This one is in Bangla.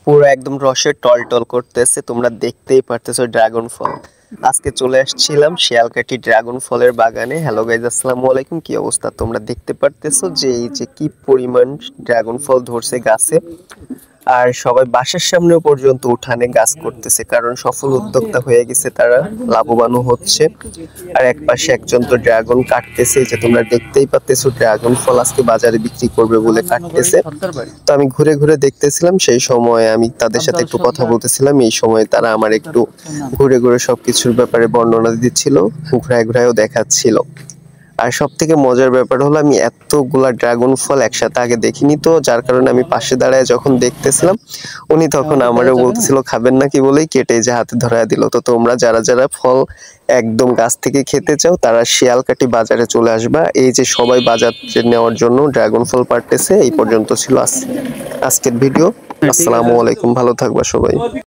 পুরো একদম রসে টলটল করতেছে, তোমরা দেখতেই পারতেছো ড্রাগন ফল। আজকে চলে আসছিলাম শিয়ালকাঠি ড্রাগন ফলের বাগানে। হ্যালো গাইজ, আসসালামু আলাইকুম। কি অবস্থা? তোমরা দেখতে পারতেছো যে এই যে কি পরিমাণ ড্রাগন ফল ধরছে গাছে। আর সবাই বাসার সামনেও পর্যন্ত উঠানে গাছ করতেছে, কারণ সফল উদ্যোক্তা হয়ে গেছে, তারা লাভবানও হচ্ছে। আর এক পাশে একজন তো ড্রাগন কাটতেছে, যে তোমরা দেখতেই পাচ্তেছো ড্রাগন ফল আজকে বাজারে বিক্রি করবে বলে কাটতেছে। তো আমি ঘুরে ঘুরে দেখতেছিলাম, সেই সময় আমি তাদের সাথে একটু কথা বলতেছিলাম। এই সময় তারা আমার একটু ঘুরে ঘুরে সবকিছুর ব্যাপারে বর্ণনা দিচ্ছিল, ঘুরায় ঘুরায়ও দেখাচ্ছিল। আর সব থেকে মজার ব্যাপার হলো, আমি এতগুলা ড্রাগন ফল একসাথে আগে দেখিনি, তো যার কারণে আমি পাশে দাঁড়ায় যখন দেখতেছিলাম, উনি তখন আমারও বলতেছিল খাবেন নাকি বলেই কেটে যে হাতে ধরায় দিল। তো তোমরা যারা যারা ফল একদম গাছ থেকে খেতে চাও, তারা শিয়ালকাঠি বাজারে চলে আসবা। এই যে সবাই বাজার নেওয়ার জন্য ড্রাগন ফল পাড়তেছে। এই পর্যন্ত ছিল আজকের ভিডিও। আসসালামু আলাইকুম, ভালো থাকবা সবাই।